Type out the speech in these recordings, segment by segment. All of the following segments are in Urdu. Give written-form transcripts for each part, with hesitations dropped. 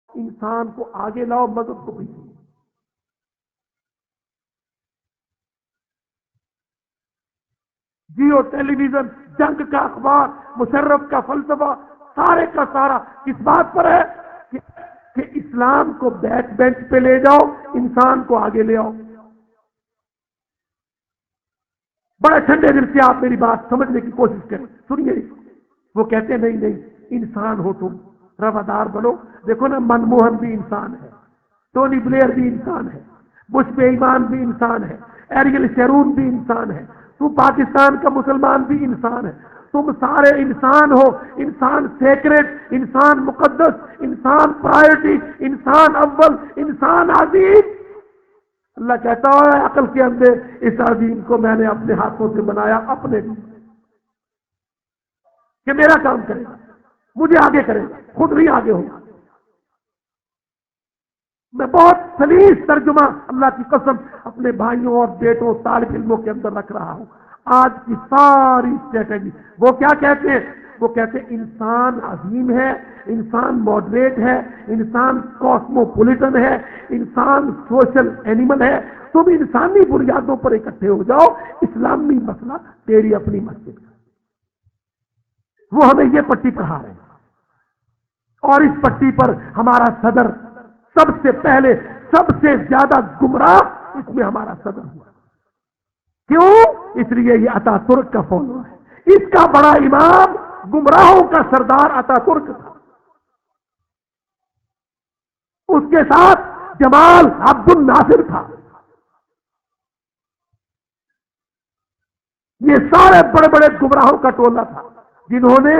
انسان کو آگے لاؤ، مذہب کو پیچھے۔ جیو ٹیلی ویژن، جنگ کا اخبار، مشرف کا فلسفہ، سارے کا سارا کس بات پر ہے کہ اسلام کو بیک بینچ پہ لے جاؤ، انسان کو آگے لے آؤ۔ بڑے ٹھنڈے دل سے آپ میری بات سمجھنے کی کوشش کریں، سنیے۔ وہ کہتے ہیں نہیں انسان ہو تم، روادار بنو۔ دیکھو نا، منموہن بھی انسان ہے، ٹونی بلیئر بھی انسان ہے، بش بے ایمان بھی انسان ہے، ایریل شیرون بھی انسان ہے، تو پاکستان کا مسلمان بھی انسان ہے۔ تم سارے انسان ہو، انسان سیکریٹ، انسان مقدس، انسان پرائرٹی، انسان اول، انسان عظیم۔ اللہ کہتا ہے عقل کے اندر، اس عظیم کو میں نے اپنے ہاتھوں سے بنایا، اپنے کہ میرا کام کرے گا، مجھے آگے کرے گا، خود نہیں آگے ہوگا۔ میں بہت سلیس ترجمہ اللہ کی قسم اپنے بھائیوں اور بیٹوں طالب علموں کے اندر رکھ رہا ہوں۔ آج کی ساری اسٹریٹجی وہ کیا کہتے ہیں؟ وہ کہتے ہیں انسان عظیم ہے، انسان ماڈریٹ ہے، انسان کاسموپولیٹن ہے، انسان سوشل اینیمل ہے۔ تم انسانی بنیادوں پر اکٹھے ہو جاؤ، اسلامی مسئلہ تیری اپنی مسجد کا۔ وہ ہمیں یہ پٹی پڑھا رہے ہیں، اور اس پٹی پر ہمارا صدر سب سے پہلے، سب سے زیادہ گمراہ اس میں ہمارا صدر ہوا۔ کیوں؟ اس لیے یہ اتا ترک کا فالو ہے۔ اس کا بڑا امام گمراہوں کا سردار اتا ترک تھا، اس کے ساتھ جمال عبد الناصر تھا۔ یہ سارے بڑے بڑے گمراہوں کا ٹولہ تھا، جنہوں نے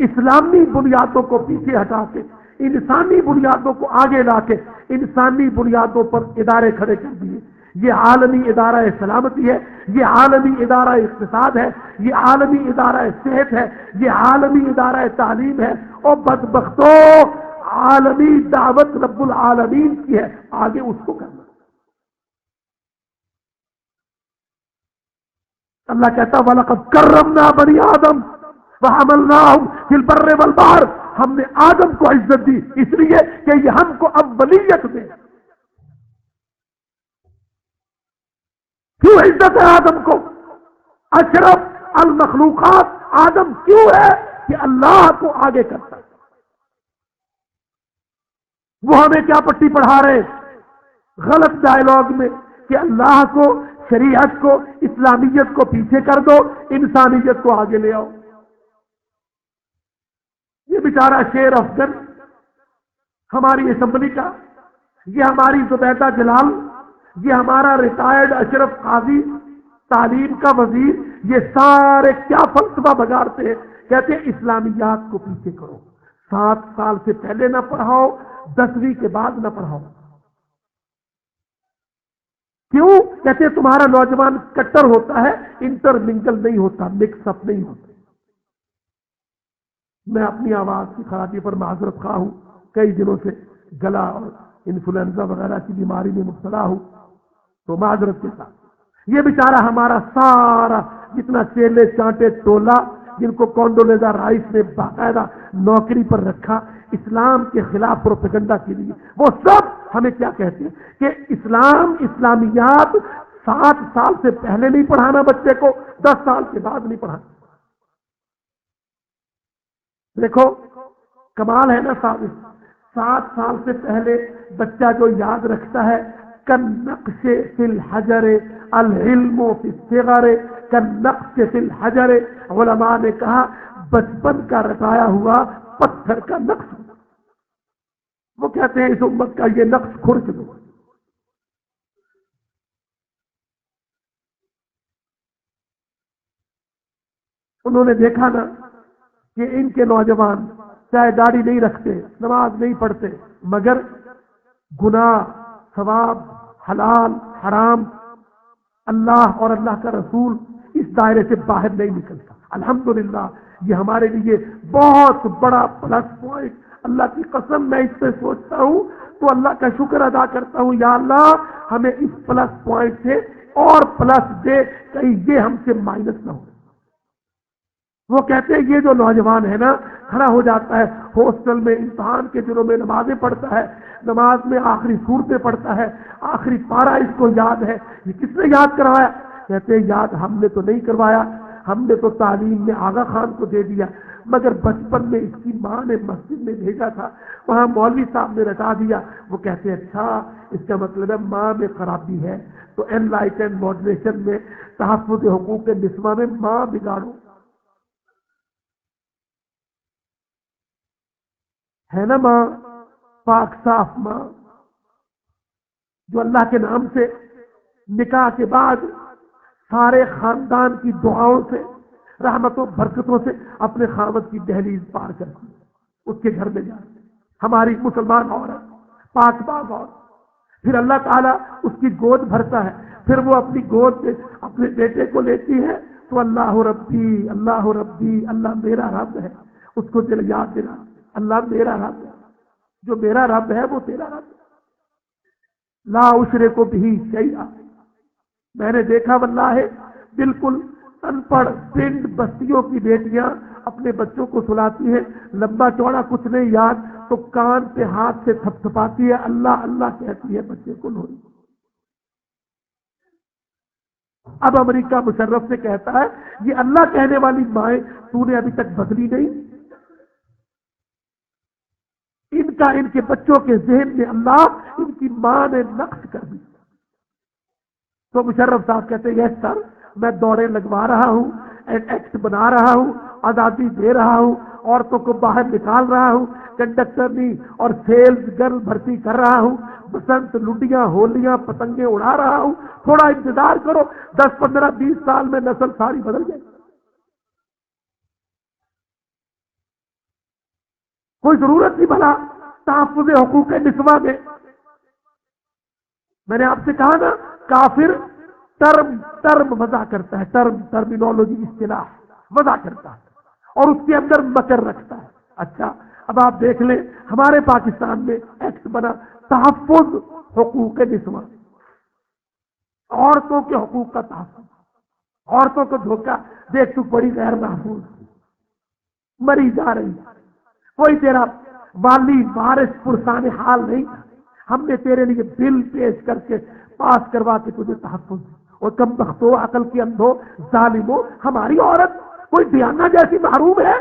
اسلامی بنیادوں کو پیچھے ہٹا کے انسانی بنیادوں کو آگے لا کے انسانی بنیادوں پر ادارے کھڑے کر دیے۔ یہ عالمی ادارہ سلامتی ہے، یہ عالمی ادارہ اقتصاد ہے، یہ عالمی ادارہ صحت ہے، یہ عالمی ادارہ تعلیم ہے، اور بدبختوں عالمی دعوت رب العالمین کی ہے، آگے اس کو کرنا۔ اللہ کہتا وَلَقَدْ كَرَّمْنَا بَنِي آدم وَحَمَلْنَاهُمْ فِي الْبَرِّ وَالْبَحْرِ، ہم نے آدم کو عزت دی اس لیے کہ یہ ہم کو اولیت دے۔ کیوں عزت ہے آدم کو؟ اشرف المخلوقات آدم کیوں ہے؟ کہ اللہ کو آگے کرتا ہے۔ وہ ہمیں کیا پٹی پڑھا رہے غلط ڈائلاگ میں کہ اللہ کو، شریعت کو، اسلامیت کو پیچھے کر دو، انسانیت کو آگے لے آؤ۔ یہ بیچارہ شیر افغان ہماری اسمبلی کا، یہ ہماری زبیدہ جلال، یہ ہمارا ریٹائرڈ اشرف قاضی، تعلیم کا وزیر، یہ سارے کیا فلسفہ بگاڑتے ہیں؟ کہتے ہیں اسلامیات کو پیچھے کرو، 7 سال سے پہلے نہ پڑھاؤ، 10ویں کے بعد نہ پڑھاؤ۔ کیوں؟ کہتے ہیں تمہارا نوجوان کٹر ہوتا ہے، انٹر منگل نہیں ہوتا، مکس اپ نہیں ہوتا۔ میں اپنی آواز کی خرابی پر معذرت خواہ ہوں، کئی دنوں سے گلا اور انفلوئنزا وغیرہ کی بیماری میں مبتلا ہوں، تو معذرت کے ساتھ۔ یہ بیچارہ ہمارا سارا جتنا چیلے چانٹے ٹولہ، جن کو کونڈولیزا رائس نے باقاعدہ نوکری پر رکھا اسلام کے خلاف پروپیگنڈا کے لیے، وہ سب ہمیں کیا کہتے ہیں کہ اسلام، اسلامیات 7 سال سے پہلے نہیں پڑھانا بچے کو، 10 سال کے بعد نہیں پڑھانا۔ دیکھو کمال ہے نا صاحب، 7 سال سے پہلے بچہ جو یاد رکھتا ہے، کالنقش فی الحجر العلم فی الصغر، کالنقش فی الحجر، علماء نے کہا بچپن کا رٹایا ہوا پتھر کا نقش۔ وہ کہتے ہیں اس امت کا یہ نقش کھرچ دو۔ انہوں نے دیکھا نا کہ ان کے نوجوان چاہے داڑھی نہیں رکھتے، نماز نہیں پڑھتے، مگر گناہ، ثواب، حلال، حرام، اللہ اور اللہ کا رسول اس دائرے سے باہر نہیں نکلتا۔ الحمدللہ یہ ہمارے لیے بہت بڑا پلس پوائنٹ۔ اللہ کی قسم میں اس پہ سوچتا ہوں تو اللہ کا شکر ادا کرتا ہوں، یا اللہ ہمیں اس پلس پوائنٹ سے اور پلس دے، کہیں یہ ہم سے مائنس نہ ہو۔ وہ کہتے ہیں یہ جو نوجوان ہے نا، کھڑا ہو جاتا ہے ہاسٹل میں امتحان کے دنوں میں نمازیں پڑھتا ہے، نماز میں آخری صورتیں پڑھتا ہے، آخری پارہ اس کو یاد ہے، یہ کس نے یاد کروایا؟ کہتے ہیں یاد ہم نے تو نہیں کروایا، ہم نے تو تعلیم میں آغا خان کو دے دیا، مگر بچپن میں اس کی ماں نے مسجد میں بھیجا تھا، وہاں مولوی صاحب نے رٹا دیا۔ وہ کہتے ہیں اچھا، اس کا مطلب ہے ماں میں خرابی ہے، تو این لائٹ اینڈ ماڈریشن میں تحفظ حقوق نسواں میں ماں بگاڑو، ہے نا ماں پاک صاف ماں جو اللہ کے نام سے نکاح کے بعد سارے خاندان کی دعاؤں سے، رحمتوں برکتوں سے اپنے خاوند کی دہلیز پار کرتی ہے، اس کے گھر میں جاتی ہے۔ ہماری مسلمان عورت پاک باز عورت، پھر اللہ تعالیٰ اس کی گود بھرتا ہے، پھر وہ اپنی گود میں اپنے بیٹے کو لیتی ہے تو اللہ ربی اللہ ربی، اللہ میرا رب ہے، اس کو دل یاد دلا، اللہ میرا رب ہے، جو میرا رب ہے وہ تیرا رب ہے، لا اشرک بھی شیئا۔ میں نے دیکھا واللہ ہے بالکل ان پڑھ پنڈ بستیوں کی بیٹیاں اپنے بچوں کو سلاتی ہیں، لمبا چوڑا کچھ نہیں یاد تو کان پہ ہاتھ سے تھپ تھپاتی ہے، اللہ اللہ کہتی ہے، بچے کو لوئی۔ اب امریکہ مشرف سے کہتا ہے یہ اللہ کہنے والی مائیں تو نے ابھی تک بدلی نہیں، ان کا ان کے بچوں کے ذہن میں اللہ ان کی ماں نے نقش کر دی۔ تو مشرف صاحب کہتے ہیں یس سر، میں دوڑے لگوا رہا ہوں، ایکٹ بنا رہا ہوں، آزادی دے رہا ہوں، عورتوں کو باہر نکال رہا ہوں، کنڈکٹرنی اور سیلز گرل بھرتی کر رہا ہوں، بسنت لڈیاں ہولیاں پتنگیں اڑا رہا ہوں، تھوڑا انتظار کرو، 10 15 20 سال میں نسل ساری بدل جائے۔ کوئی ضرورت نہیں بھلا تحفظ حقوق نسواں میں۔ میں نے آپ سے کہا نا کافر ٹرم وضع کرتا ہے، ٹرمینالوجی اصطلاح وضع کرتا ہے اور اس کے اندر مکر رکھتا ہے۔ اچھا اب آپ دیکھ لیں ہمارے پاکستان میں ایکٹ بنا تحفظ حقوق نسواں، عورتوں کے حقوق کا تحفظ، عورتوں کو دھوکہ دیکھ تو بڑی غیر محفوظ مری جا رہی، کوئی تیرا والی وارث پرسان حال نہیں، ہم نے تیرے لیے بل پیش کر کے پاس کروا کے تجھے تحفظ، اور کم بختو عقل کی اندھو ظالمو، ہماری عورت کوئی دیانہ جیسی محروم ہے؟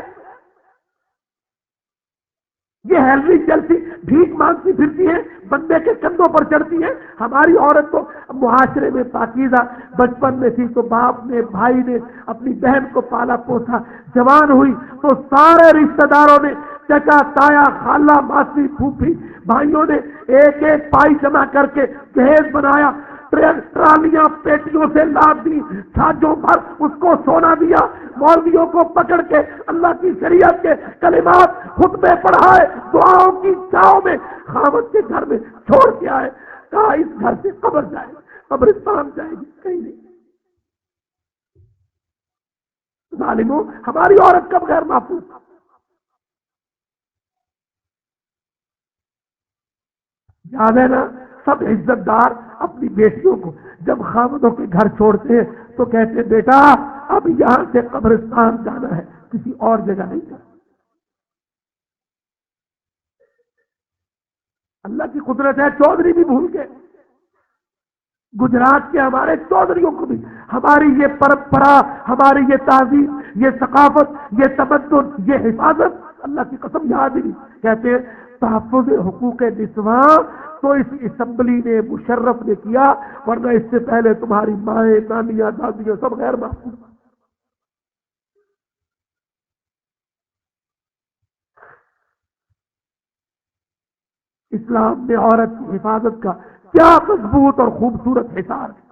یہ ہیلری چلتی بھیک مانگتی پھرتی ہے، بندے کے کندھوں پر چڑھتی ہے۔ ہماری عورت تو معاشرے میں پاکیزہ بچپن میں تھی تو باپ نے بھائی نے اپنی بہن کو پالا پوسا، جوان ہوئی تو سارے رشتہ داروں نے چچا تایا خالہ ماسی پھوپھی بھائیوں نے ایک ایک پائی جمع کر کے جہیز بنایا، ٹرالیاں پیٹیوں سے لاد دی، چھاجوں پر اس کو سونا دیا، مولویوں کو پکڑ کے اللہ کی شریعت کے کلمات خطبے پڑھائے، دعاؤں کی چھاؤں میں خاوند کے گھر میں چھوڑ کے آئے، کہا اس گھر سے قبر جائے قبرستان جائے گی، کہیں نہیں۔ ظالموں ہماری عورت کب غیر محفوظ؟ یاد ہے نا سب عزت دار اپنی بیٹیوں کو جب خاوندوں کے گھر چھوڑتے ہیں تو کہتے ہیں بیٹا اب یہاں سے قبرستان جانا ہے، کسی اور جگہ نہیں جانا۔ اللہ کی قدرت ہے، چودھری بھی بھول گئے، گجرات کے ہمارے چودھریوں کو بھی ہماری یہ پرمپرا، ہماری یہ تہذیب، یہ ثقافت، یہ تمدن، یہ حفاظت اللہ کی قسم یاد ہی نہیں۔ کہتے ہیں تحفظ حقوق نسواں تو اس اسمبلی نے مشرف نے کیا، ورنہ اس سے پہلے تمہاری مائیں نانیاں دادیاں سب غیر محفوظ۔ اسلام میں عورت کی حفاظت کا کیا مضبوط اور خوبصورت حصار ہے۔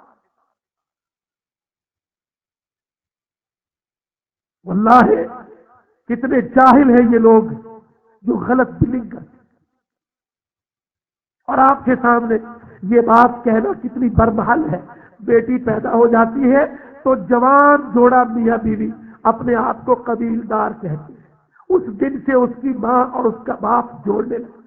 واللہ کتنے جاہل ہیں یہ لوگ جو غلط بلنگ کرتے، اور آپ کے سامنے یہ بات کہنا کتنی برمحل ہے۔ بیٹی پیدا ہو جاتی ہے تو جوان جوڑا میاں بیوی اپنے آپ کو قبیلدار کہتے ہیں، اس دن سے اس کی ماں اور اس کا باپ جوڑنے لگے،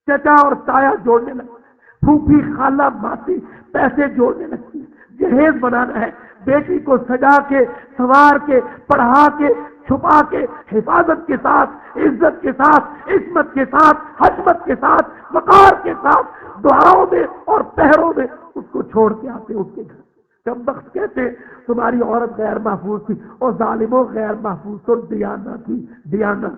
چچا اور تایا جوڑنے لگے، پھوپھی خالہ ماسی پیسے جوڑنے لگتی ہے، جہیز بنانا ہے، بیٹی کو سجا کے، سنوار کے، پڑھا کے، چھپا کے، حفاظت کے ساتھ، عزت کے ساتھ، عصمت کے ساتھ، حشمت کے ساتھ، وقار کے ساتھ دعاؤں میں اور پہروں میں اس کو چھوڑ کے آتے اس کے گھر۔ کم وقت کہتے تمہاری عورت غیر محفوظ تھی، اور ظالموں غیر محفوظ تو ڈیانا تھی، ڈیانا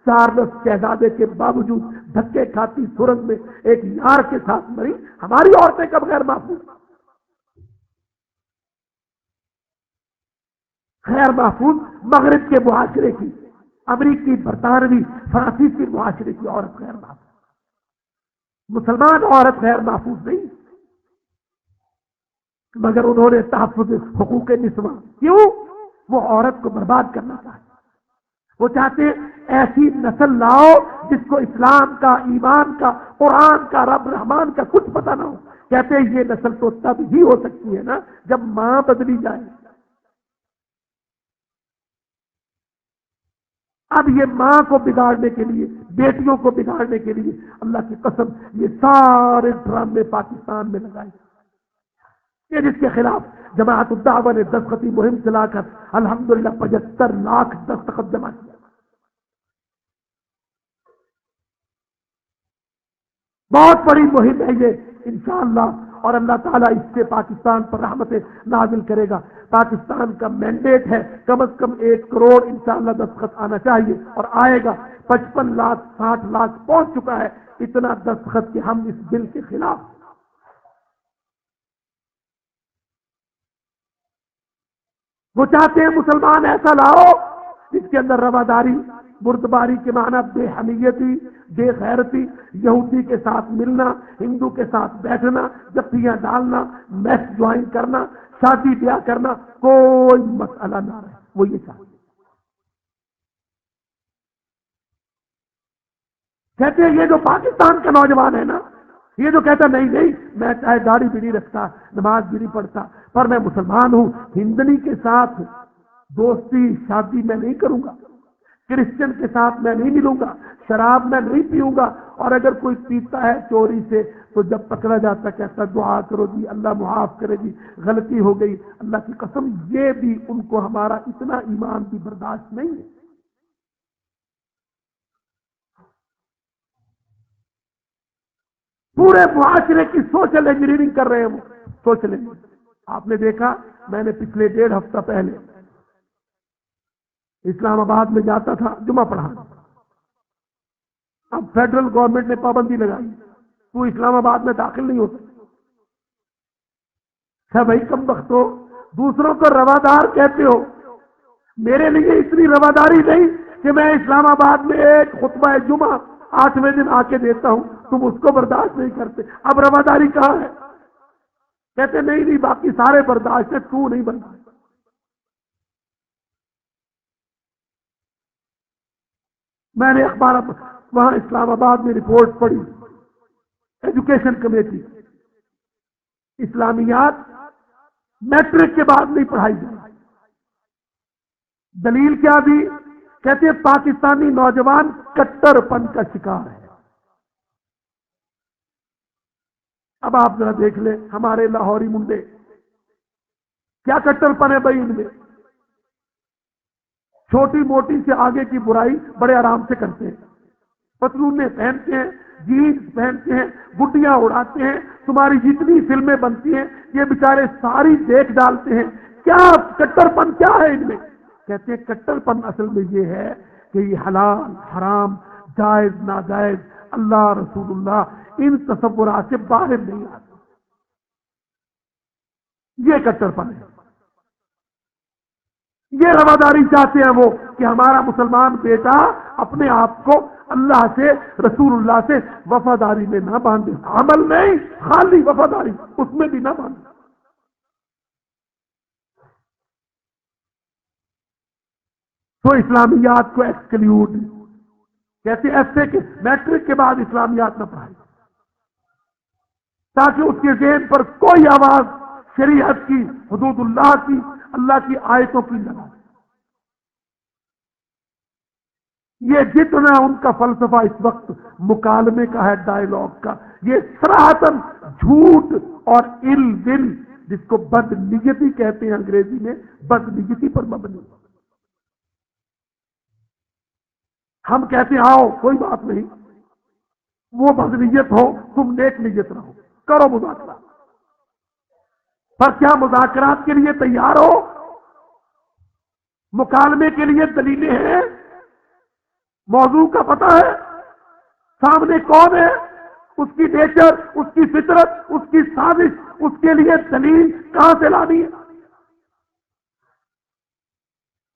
چارلس شہزادے کے باوجود دھکے کھاتی سرنگ میں ایک یار کے ساتھ مری، ہماری عورتیں کب غیر محفوظ؟ غیر محفوظ مغرب کے معاشرے کی، امریکی، برطانوی، فرانسیسی معاشرے کی عورت غیر محفوظ، مسلمان عورت غیر محفوظ نہیں، مگر انہوں نے تحفظ حقوق نسواں، کیوں؟ وہ عورت کو برباد کرنا چاہتے، وہ چاہتے ہیں ایسی نسل لاؤ جس کو اسلام کا، ایمان کا، قرآن کا، رب رحمان کا کچھ پتہ نہ ہو۔ کہتے ہیں یہ نسل تو تب ہی ہو سکتی ہے نا جب ماں بدلی جائے۔ اب یہ ماں کو بگاڑنے کے لیے، بیٹیوں کو بگاڑنے کے لیے اللہ کی قسم یہ سارے ڈرامے پاکستان میں لگائے، یہ جس کے خلاف جماعت الدعوہ نے دستخطی مہم چلا کر الحمدللہ 75 لاکھ دستخط جمع کیا۔ بہت بڑی مہم ہے یہ انشاءاللہ، اور اللہ تعالیٰ اس سے پاکستان پر رحمتیں نازل کرے گا۔ پاکستان کا مینڈیٹ ہے کم از کم 1 کروڑ انشاءاللہ دستخط آنا چاہیے، اور آئے گا۔ 55 لاکھ 60 لاکھ پہنچ چکا ہے اتنا دستخط کہ ہم اس بل کے خلاف۔ وہ چاہتے ہیں مسلمان ایسا لاؤ جس کے اندر رواداری، بردباری کے معنی بے حمیتی، بے غیرتی، یہودی کے ساتھ ملنا، ہندو کے ساتھ بیٹھنا، جفیاں ڈالنا، میس جوائن کرنا، شادی بیاہ کرنا، کوئی مسئلہ نہ رہے، وہ یہ چاہتے ہیں۔ کہتے ہیں یہ جو پاکستان کا نوجوان ہے نا، یہ جو کہتا نہیں نہیں میں چاہے داڑھی بھی نہیں رکھتا، نماز بھی نہیں پڑھتا، پر میں مسلمان ہوں، ہندنی کے ساتھ دوستی شادی میں نہیں کروں گا، کرسچن کے ساتھ میں نہیں ملوں گا، شراب میں نہیں پیوں گا، اور اگر کوئی پیتا ہے چوری سے تو جب پکڑا جاتا کہتا دعا کرو جی اللہ معاف کرے جی، غلطی ہو گئی، اللہ کی قسم یہ بھی ان کو ہمارا اتنا ایمان بھی برداشت نہیں ہے۔ پورے معاشرے کی سوشل انجینئرنگ کر رہے ہیں وہ، سوشل انجینئرنگ۔ آپ نے دیکھا میں نے پچھلے 1.5 ہفتہ پہلے اسلام آباد میں جاتا تھا جمعہ پڑھانا، اب فیڈرل گورنمنٹ نے پابندی لگائی تو اسلام آباد میں داخل نہیں ہو سکتا۔ اچھا بھائی کم بخت ہو، دوسروں کو روادار کہتے ہو، میرے لیے اتنی رواداری نہیں کہ میں اسلام آباد میں ایک خطبہ جمعہ 8ویں دن آ کے دیتا ہوں، تم اس کو برداشت نہیں کرتے، اب رواداری کہاں ہے؟ کہتے نہیں نہیں باقی سارے برداشت ہے، تو نہیں برداشت۔ میں نے اخبار وہاں اسلام آباد میں رپورٹ پڑھی، ایجوکیشن کمیٹی، اسلامیات میٹرک کے بعد نہیں پڑھائی جائے۔ دلیل کیا دی؟ کہتے ہیں پاکستانی نوجوان کٹر پن کا شکار ہے۔ اب آپ ذرا دیکھ لیں ہمارے لاہوری منڈے کیا کٹر پن ہے بھائی ان میں، چھوٹی موٹی سے آگے کی برائی بڑے آرام سے کرتے ہیں، پتلونے پہنتے ہیں، جینس پہنتے ہیں، گڈیاں اڑاتے ہیں، تمہاری جتنی فلمیں بنتی ہیں یہ بیچارے ساری دیکھ ڈالتے ہیں۔ کیا کٹر پن کیا ہے ان میں؟ کہتے ہیں کٹر پن اصل میں یہ ہے کہ یہ حلال حرام جائز ناجائز اللہ رسول اللہ ان تصورات سے باہر نہیں آتے، یہ کٹر پن ہے۔ یہ رواداری چاہتے ہیں وہ کہ ہمارا مسلمان بیٹا اپنے آپ کو اللہ سے، رسول اللہ سے وفاداری میں نہ باندھے، عمل نہیں خالی وفاداری اس میں بھی نہ باندھے۔ تو اسلامیات کو ایکسکلیوڈ کہتے ایسے کہ میٹرک کے بعد اسلامیات نہ پڑھائی، تاکہ اس کے ذہن پر کوئی آواز شریعت کی، حدود اللہ کی، اللہ کی آیتوں کی نہ آئے۔ یہ جتنا ان کا فلسفہ اس وقت مکالمے کا ہے، ڈائیلاگ کا، یہ صراحتاً جھوٹ اور الزام جس کو بد نیتی کہتے ہیں انگریزی میں، بد نیتی پر مبنی. ہم کہتے ہیں آؤ کوئی بات نہیں، وہ بد نیت ہو، تم نیک نیت رہو، کرو مذاکرہ. پر کیا مذاکرات کے لیے تیار ہو؟ مکالمے کے لیے دلیلیں ہیں، موضوع کا پتہ ہے، سامنے کون ہے، اس کی نیچر، اس کی فطرت، اس کی سازش، اس کے لیے دلیل کہاں سے لانی ہے؟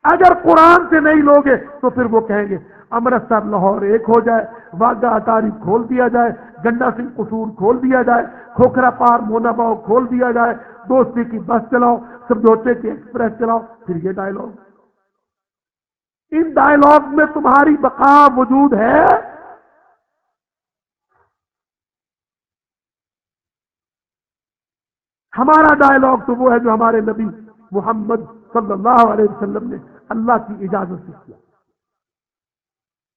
اگر قرآن سے نہیں لوگے تو پھر وہ کہیں گے امرتسر لاہور ایک ہو جائے، واگا اٹاری کھول دیا جائے، گنڈا سنگھ قصور کھول دیا جائے، کھوکھرا پار مونا باؤ کھول دیا جائے، دوستی کی بس چلاؤ، سمجھوتے کی ایکسپریس چلاؤ. پھر یہ ڈائلگ، ان ڈائلگ میں تمہاری بقا موجود ہے؟ ہمارا ڈائلگ تو وہ ہے جو ہمارے نبی محمد صلی اللہ علیہ وسلم نے اللہ کی اجازت سے کیا.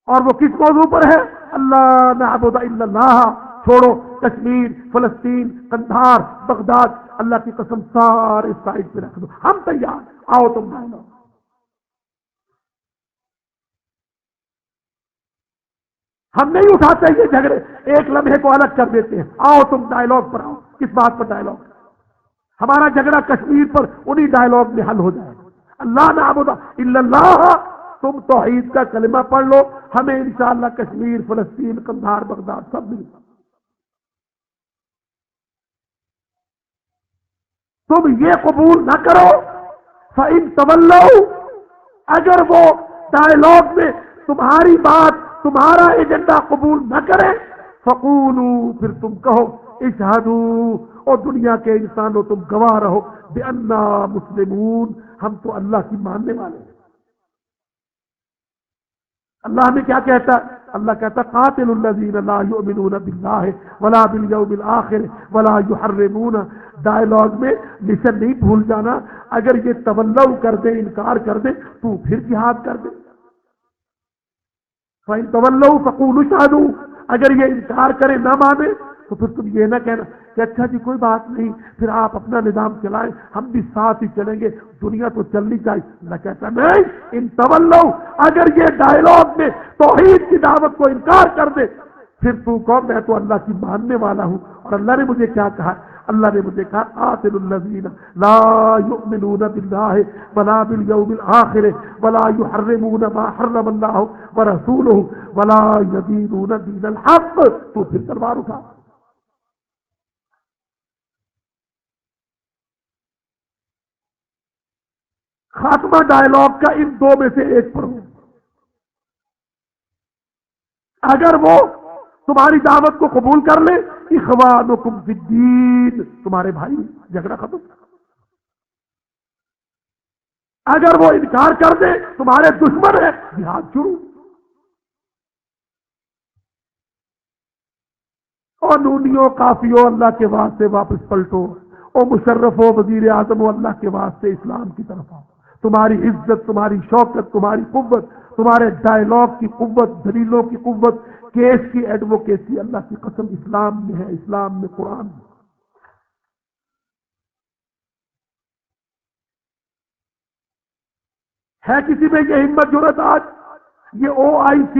اور وہ کس موضوع پر ہے؟ اللہ نعبد الا اللہ. چھوڑو کشمیر، فلسطین، قندھار، بغداد، اللہ کی قسم سارے سائڈ پہ رکھ دو، ہم تیار، آؤ تم ڈائلگ. ہم نہیں اٹھاتے یہ جھگڑے، ایک لمحے کو الگ کر دیتے ہیں. آؤ تم ڈائلگ پر آؤ. کس بات پر ڈائلگ؟ ہمارا جھگڑا کشمیر پر انہی ڈائلگ میں حل ہو جائے. اللہ نعبد الا اللہ. تم توحید کا کلمہ پڑھ لو، ہمیں انشاءاللہ کشمیر، فلسطین، قندھار، بغداد سب مل. تم یہ قبول نہ کرو فَإِن تَوَلَّوْا، اگر وہ ڈائلگ میں تمہاری بات، تمہارا ایجنڈا قبول نہ کرے، فَقُولُوا، پھر تم کہو، اِشْهَدُوا، اور دنیا کے انسانوں تم گواہ رہو، بِأَنَّا مُسْلِمُونَ، ہم تو اللہ کی ماننے والے ہیں. اللہ ہمیں کیا کہتا ہے؟ اللہ کہتا قاتل الذین لا یؤمنون باللہ ولا بالیوم الآخر ولا یحرمون. ڈائلاگ میں مشن نہیں بھول جانا، اگر یہ تولو کر دے، انکار کر دے، تو پھر جہاد کر دے. فَإِن تَوَلَّوْا فَقُولُوا اشْهَدُوا، اگر یہ انکار کرے، نہ مانے، تو پھر تم یہ نہ کہنا کہ اچھا جی کوئی بات نہیں، پھر آپ اپنا نظام چلائیں، ہم بھی ساتھ ہی چلیں گے، دنیا تو چلنی چاہیے. اللہ کہتا نہیں، ان تولو، اگر یہ ڈائلاگ میں توحید کی دعوت کو انکار کر دے، پھر تو کہو میں تو اللہ کی ماننے والا ہوں. اور اللہ نے مجھے کیا کہا؟ اللہ نے مجھے کہا قاتل الذین لا یؤمنون باللہ ولا بالیوم الآخر ولا یحرمون ما حرم اللہ ورسولہ ولا یدینون دین الحق. تو پھر تلوار اٹھا. خاتمہ ڈائلاگ کا ان دو میں سے ایک پر ہو. اگر وہ تمہاری دعوت کو قبول کر لے، اخوانکم فی الدین، تمہارے بھائی، جھگڑا ختم. اگر وہ انکار کر دے، تمہارے دشمن ہے، جہاد شروع. اور نونیوں، کافیوں، اللہ کے واسطے واپس پلٹو. اور مشرف ہو، وزیر اعظم ہو، اللہ کے واسطے اسلام کی طرف آؤ. تمہاری عزت، تمہاری شوکت، تمہاری قوت، تمہارے ڈائلاگ کی قوت، دلیلوں کی قوت، کیس کی ایڈوکیسی، اللہ کی قسم اسلام میں ہے، اسلام میں، قرآن میں. ہے کسی میں یہ ہمت جرأت آج؟ یہ OIC،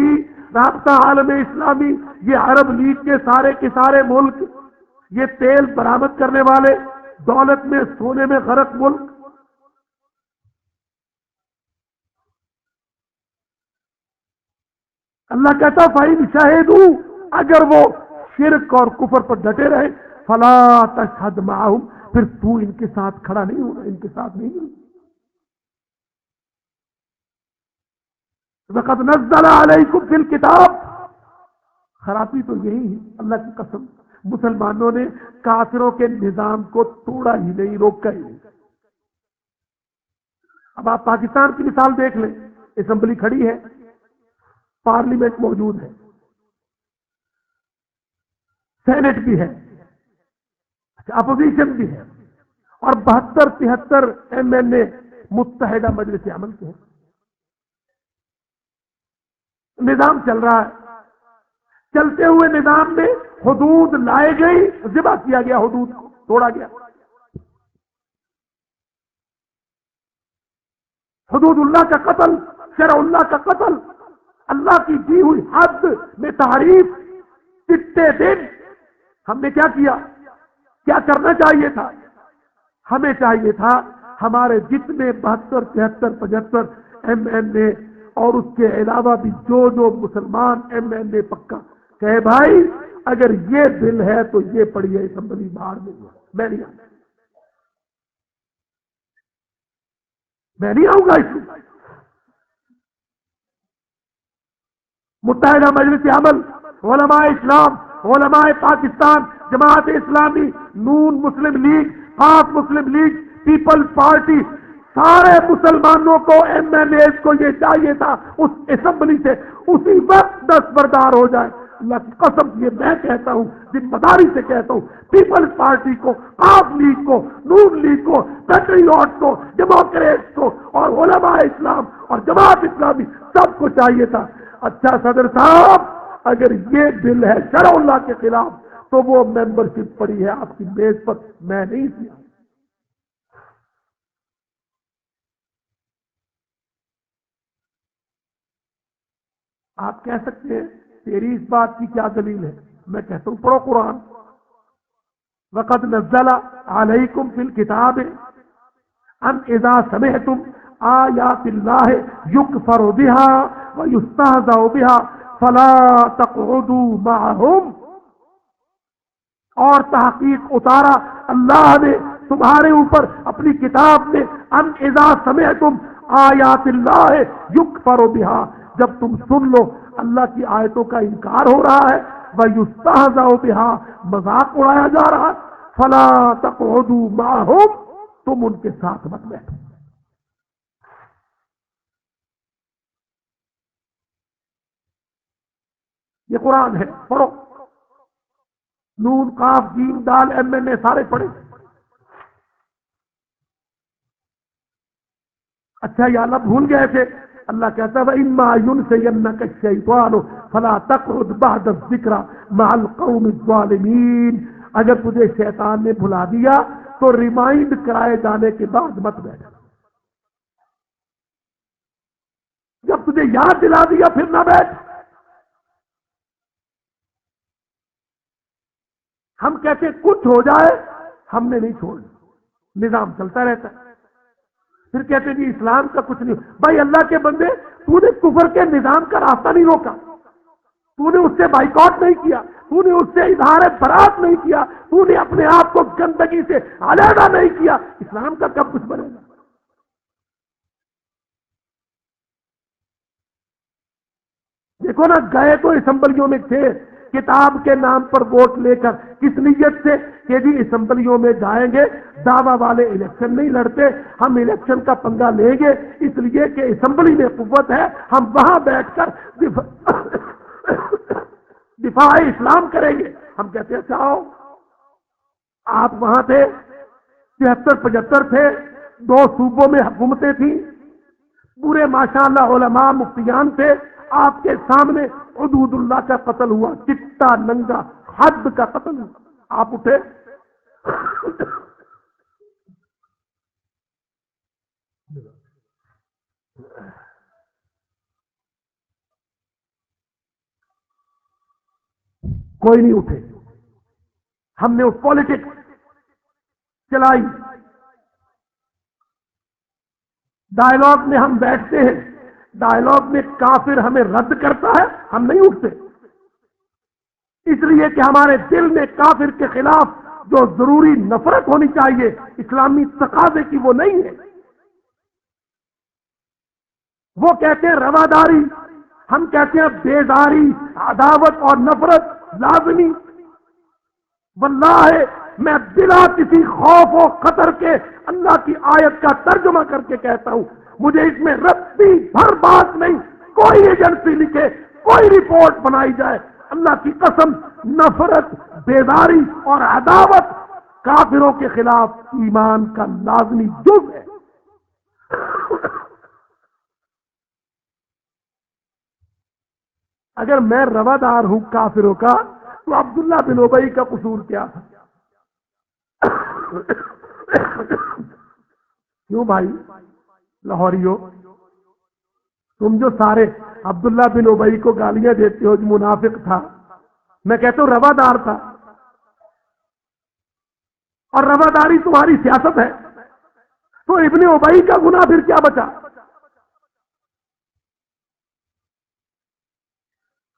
رابطہ عالم اسلامی، یہ عرب لیگ کے سارے ملک، یہ تیل برآمد کرنے والے، دولت میں، سونے میں غرق ملک، اللہ کہتا فَإِن شَهِدُوا، اگر وہ شرک اور کفر پر ڈٹے رہے، فَلَا تَشْهَدْ مَعَهُمْ، پھر تو ان کے ساتھ کھڑا نہیں ہونا، ان کے ساتھ نہیں ہونا. وَقَدْ نَزَّلَ عَلَيْكُمْ فِي الْكِتَابِ. خرابی تو یہی ہے، اللہ کی قسم، مسلمانوں نے کافروں کے نظام کو توڑا ہی نہیں، روکا ہی نہیں. اب آپ پاکستان کی مثال دیکھ لیں، اسمبلی کھڑی ہے، پارلیمنٹ موجود ہے، سینٹ بھی ہے، اپوزیشن بھی ہے، اور 72-73 MLA متحدہ مجلس عمل کے ہیں. نظام چل رہا ہے. چلتے ہوئے نظام میں حدود لائے گئی، ذبح کیا گیا، حدود کو توڑا گیا. حدود اللہ کا قتل، شرع اللہ کا قتل، اللہ کی دی ہوئی حد میں تعریف، چٹے دن ہم نے کیا کیا؟ کیا کرنا چاہیے تھا؟ ہمیں چاہیے تھا ہمارے جتنے 72 73 75 ایم این اے اور اس کے علاوہ بھی جو مسلمان ایم این اے پکا کہے بھائی اگر یہ بل ہے تو یہ پڑھیے اسمبلی باہر میں نہیں آؤں، میں نہیں آؤں گا اس میں۔ متحدہ مجلس عمل، علماء اسلام، علماء پاکستان، جماعت اسلامی، نون مسلم لیگ، خاص مسلم لیگ، پیپلز پارٹی، سارے مسلمانوں کو ایم این اے کو یہ چاہیے تھا اس اسمبلی سے اسی وقت دستبردار ہو جائے۔ اللہ کی قسم یہ میں کہتا ہوں، ذمہ داری سے کہتا ہوں، پیپلز پارٹی کو، خاص لیگ کو، نون لیگ کو، پیٹریوٹ کو، ڈیموکریٹس کو اور علماء اسلام اور جماعت اسلامی سب کو چاہیے تھا اچھا صدر صاحب اگر یہ بل ہے شرع اللہ کے خلاف تو وہ ممبرشپ پڑی ہے آپ کی میز پر، میں نہیں کیا۔ آپ کہہ سکتے ہیں تیری اس بات کی کیا دلیل ہے؟ میں کہتا ہوں پڑھو قرآن، وَقَدْ نَزَّلَ عَلَيْكُمْ فِي الْكِتَابِ أَنْ إِذَا سَمِعْتُمْ آيَاتِ اللَّهِ يُكْفَرُ بِهَا وَيُسْتَهْزَأُ بِهَا فَلَا تَقْعُدُوا مَعَهُمْ، اور تحقیق اتارا اللہ نے تمہارے اوپر اپنی کتاب میں، ان اذا سمعتم آیات اللہ یکفر بها، جب تم سن لو اللہ کی آیتوں کا انکار ہو رہا ہے، وَيُسْتَهْزَأُ بِهَا مذاق اڑایا جا رہا ہے، فَلَا تَقْعُدُوا مَعَهُمْ، تم ان کے ساتھ مت بیٹھو۔ یہ قرآن ہے، پڑھو، نون قاف جیم دال ایم این اے سارے پڑھے۔ اچھا یا اللہ بھول گئے تھے، اللہ کہتا ہے وَإِمَّا يُنْسِيَنَّكَ الشَّيْطَانُ فَلَا تَقْعُدْ بَعْدَ الذِّكْرَى مَعَ الْقَوْمِ الظَّالِمِينَ، اگر تجھے شیطان نے بھلا دیا تو ریمائنڈ کرائے جانے کے بعد مت بیٹھ، جب تجھے یاد دلا دیا پھر نہ بیٹھ۔ ہم کہتے ہیں کچھ ہو جائے ہم نے نہیں چھوڑنا، نظام چلتا رہتا ہے، پھر کہتے ہیں جی اسلام کا کچھ نہیں۔ بھائی اللہ کے بندے، تو نے کفر کے نظام کا راستہ نہیں روکا، تو نے اس سے بائیکاٹ نہیں کیا، تو نے اس سے اظہار برات نہیں کیا، تو نے اپنے آپ کو گندگی سے علیحدہ نہیں کیا، اسلام کا کب کچھ بنے گا؟ دیکھو نا، گئے تو اسمبلیوں میں تھے کتاب کے نام پر ووٹ لے کر، کس نیت سے کہ جی اسمبلیوں میں جائیں گے، دعویٰ والے الیکشن نہیں لڑتے، ہم الیکشن کا پنگا لیں گے، اس لیے کہ اسمبلی میں قوت ہے، ہم وہاں بیٹھ کر دفاع اسلام کریں گے۔ ہم کہتے ہیں چاہو آپ وہاں تھے، 73 75 تھے، 2 صوبوں میں حکومتیں تھیں، پورے ماشاءاللہ علماء مفتیان تھے، آپ کے سامنے حدود اللہ کا قتل ہوا، چٹا ننگا حد کا قتل ہوا، آپ اٹھے؟ کوئی نہیں اٹھے۔ ہم نے اس پالیٹکس چلائی، ڈائلاگ میں ہم بیٹھتے ہیں، ڈائلاگ میں کافر ہمیں رد کرتا ہے، ہم نہیں اٹھتے، اس لیے کہ ہمارے دل میں کافر کے خلاف جو ضروری نفرت ہونی چاہیے اسلامی تقاضے کی وہ نہیں ہے۔ وہ کہتے ہیں رواداری، ہم کہتے ہیں بیداری، عداوت اور نفرت لازمی۔ واللہ میں بلا کسی خوف و خطر کے اللہ کی آیت کا ترجمہ کر کے کہتا ہوں، مجھے اس میں رتی بھر بات نہیں، کوئی ایجنسی لکھے، کوئی رپورٹ بنائی جائے، اللہ کی قسم نفرت، بیداری اور عداوت کافروں کے خلاف ایمان کا لازمی جز ہے۔ اگر میں روادار ہوں کافروں کا تو عبداللہ بن ابی کا قصور کیا تھا؟ کیوں بھائی لاہوریوں، تم جو سارے عبداللہ بن ابی کو گالیاں دیتے ہو جو منافق تھا، میں کہتا ہوں روادار تھا، اور رواداری تمہاری سیاست ہے، تو ابن ابی کا گناہ پھر کیا بچا؟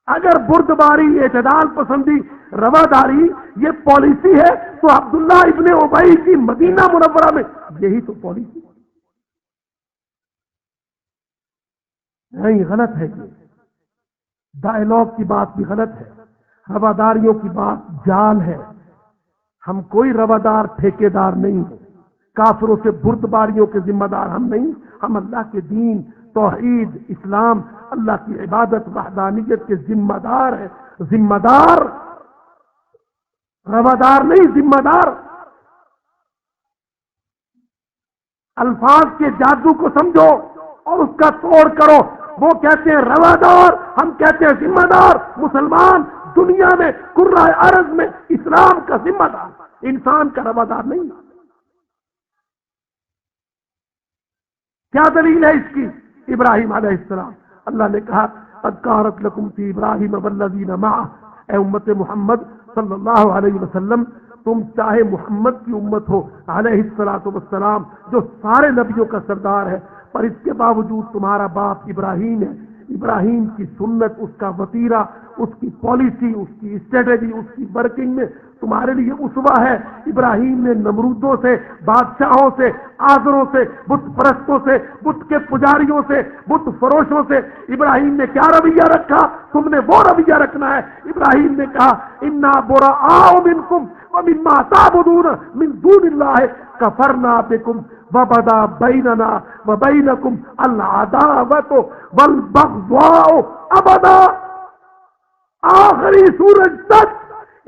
اگر بردباری، اعتدال پسندی، رواداری یہ پالیسی ہے تو عبداللہ ابن ابی کی مدینہ منورہ میں یہی تو پالیسی نہیں، غلط ہے۔ یہ ڈائلاگ کی بات بھی غلط ہے، رواداریوں کی بات جال ہے۔ ہم کوئی روادار ٹھیکیدار نہیں ہیں، کافروں سے بردباریوں کے ذمہ دار ہم نہیں، ہم اللہ کے دین، توحید، اسلام، اللہ کی عبادت، وحدانیت کے ذمہ دار ہیں۔ ذمہ دار، روادار نہیں، ذمہ دار۔ الفاظ کے جادو کو سمجھو اور اس کا توڑ کرو۔ وہ کہتے ہیں روادار، ہم کہتے ہیں ذمہ دار۔ مسلمان دنیا میں، کرۂ ارض میں اسلام کا ذمہ دار، انسان کا روادار نہیں۔ کیا دلیل ہے اس کی؟ ابراہیم علیہ السلام، اللہ نے کہا قد کانت لکم فی ابراہیم والذین معہ، اے امت محمد صلی اللہ علیہ وسلم، تم چاہے محمد کی امت ہو علیہ الصلوۃ والسلام جو سارے نبیوں کا سردار ہے، پر اس کے باوجود تمہارا باپ ابراہیم ہے، ابراہیم کی سنت، اس کا وتیرہ، اس کی پالیسی، اس کی اسٹریٹجی، اس کی ورکنگ میں تمہارے لیے اسوہ ہے۔ ابراہیم نے نمرودوں سے، بادشاہوں سے، آزروں سے، بت پرستوں سے، بت کے پجاریوں سے، بت فروشوں سے ابراہیم نے کیا رویہ رکھا؟ تم نے وہ رویہ رکھنا ہے۔ ابراہیم نے کہا انا براء منکم ومما تعبدون من دون اللہ کفرنا بکم وبدا بیننا وبینکم العداوۃ والبغضاء ابدا۔ آخری سورج تک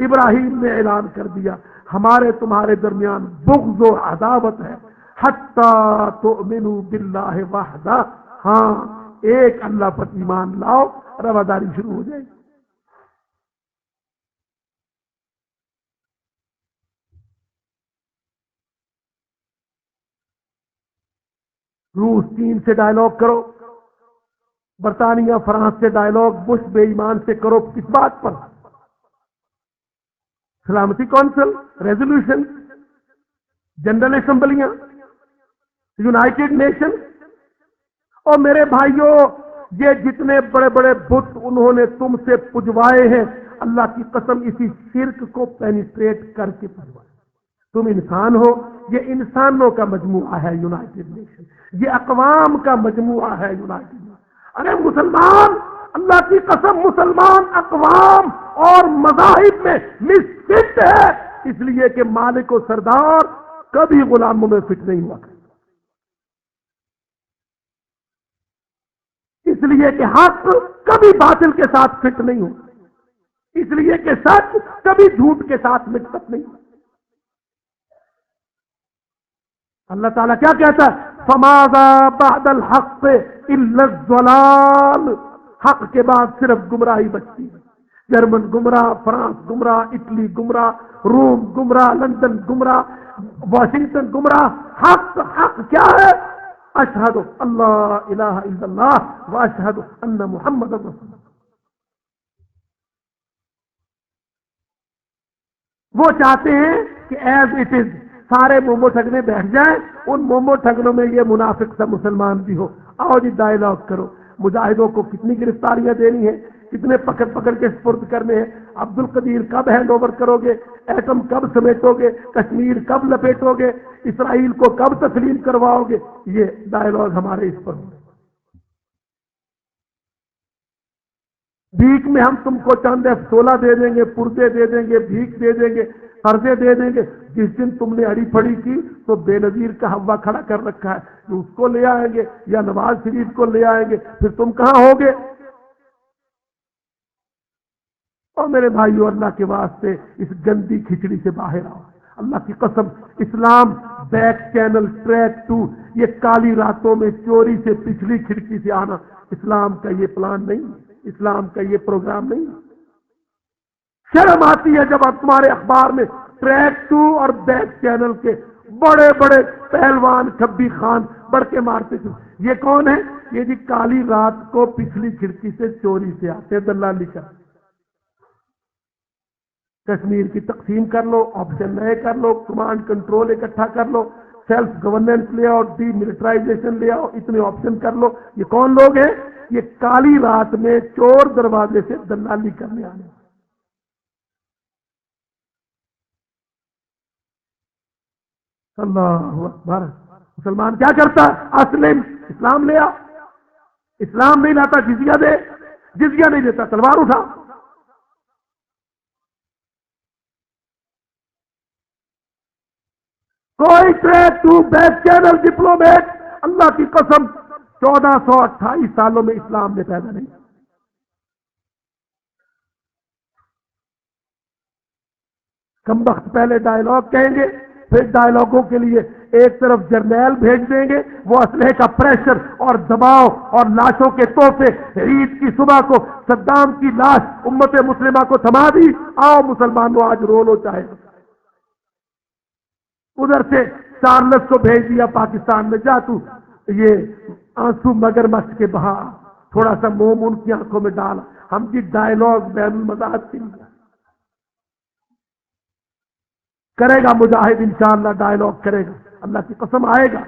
ابراہیم نے اعلان کر دیا ہمارے تمہارے درمیان بغض و عداوت ہے، حتی تؤمنوا باللہ وحدہ، ہاں ایک اللہ پر ایمان لاؤ، رواداری شروع ہو جائے گی۔ روس چین سے ڈائلاگ کرو، برطانیہ فرانس سے ڈائلاگ بش بے ایمان سے کرو، کس بات پر؟ سلامتی کونسل، ریزولوشن، جنرل اسمبلیاں، یونائٹڈ نیشن۔ اور میرے بھائیوں، یہ جتنے بڑے بڑے بت انہوں نے تم سے پجوائے ہیں، اللہ کی قسم اسی شرک کو پینیٹریٹ کر کے پجوائے۔ تم انسان ہو، یہ انسانوں کا مجموعہ ہے یونائٹڈ نیشن، یہ اقوام کا مجموعہ ہے یونائٹڈ نیشن۔ ارے مسلمان، اللہ کی قسم مسلمان اقوام اور مذاہب میں مسفٹ ہے، اس لیے کہ مالک و سردار کبھی غلاموں میں فٹ نہیں ہوا کرے، اس لیے کہ حق کبھی باطل کے ساتھ فٹ نہیں ہو، اس لیے کہ سچ کبھی جھوٹ کے ساتھ مکس نہیں ہو۔ اللہ تعالیٰ کیا کہتا ہے؟ فماذا بعد الحق الا الضلال، حق کے بعد صرف گمراہی بچتی ہے۔ جرمن گمراہ، فرانس گمراہ، اٹلی گمراہ، روم گمراہ، لندن گمراہ، واشنگٹن گمراہ۔ حق، حق کیا ہے؟ اشہد اللہ الہ الا اللہ واشہد ان محمد رسول اللہ۔ وہ چاہتے ہیں کہ ایز اٹ از سارے مومو ٹھگنے بیٹھ جائیں، ان مومو ٹھگنوں میں یہ منافق سا مسلمان بھی ہو۔ آؤ جی ڈائلاگ کرو، مجاہدوں کو کتنی گرفتاریاں دینی ہیں، کتنے پکڑ پکڑ کے سپرد کرنے ہیں، عبد القدیر کب ہینڈ اوور کرو گے، ایٹم کب سمیٹو گے، کشمیر کب لپیٹو گے، اسرائیل کو کب تسلیم کرواؤ گے، یہ ڈائلاگ ہمارے اس پر ہو۔ بھیک میں ہم تم کو چاند F16 دے دیں گے، پردے دے دیں گے، بھیک دے دیں گے، قرضے دے دیں گے۔ جس دن تم نے اڑی پھڑی کی تو بے نظیر کا ہوا کھڑا کر رکھا ہے، جو اس کو لے آئیں گے یا نواز شریف کو لے آئیں گے، پھر تم کہاں ہوگے؟ اور میرے بھائیو، اللہ کے واسطے اس گندی کھچڑی سے باہر آؤ۔ اللہ کی قسم، اسلام بیک چینل ٹریک 2، یہ کالی راتوں میں چوری سے پچھلی کھڑکی سے آنا اسلام کا یہ پلان نہیں، اسلام کا یہ پروگرام نہیں۔ شرم آتی ہے جب آپ تمہارے اخبار میں ٹریک 2 اور بیک چینل کے بڑے بڑے پہلوان کھبی خان بڑھ کے مارتے تھے، یہ کون ہے؟ یہ جی کالی رات کو پچھلی کھڑکی سے چوری سے آتے دلالی کر، کشمیر کی تقسیم کر لو، آپشن نئے کر لو، کمانڈ کنٹرول اکٹھا کر لو، سیلف گورننس لے آؤ، ڈی ملٹرائزیشن لے آؤ، اتنے آپشن کر لو۔ یہ کون لوگ ہیں؟ یہ کالی رات میں چور دروازے سے دلالی کرنے آنے۔ اللہ اکبر۔ مسلمان کیا کرتا ہے؟ اسلم، اسلام لے آ، اسلام نہیں لاتا جزیہ دے، جزیہ نہیں دیتا تلوار اٹھا۔ کوئی track two back channel diplomat اللہ کی قسم 1428 سالوں میں اسلام نے پیدا نہیں۔ کم وقت پہلے ڈائلاگ کہیں گے، پھر ڈائلاگوں کے لیے ایک طرف جرنیل بھیج دیں گے، وہ اسلحے کا پریشر اور دباؤ اور لاشوں کے تحفے۔ عید کی صبح کو صدام کی لاش امت مسلمہ کو تھما دی، آؤ مسلمانوں آج رو لو چاہے۔ ادھر سے چارلس کو بھیج دیا پاکستان میں، جا تو یہ آنسو مگر مچھ کے بہا، تھوڑا سا موم ان کی آنکھوں میں ڈال، ہم کی ڈائلاگ بین المذاہب کی کرے گا مجاہد، انشاءاللہ ڈائلاگ کرے گا، اللہ کی قسم آئے گا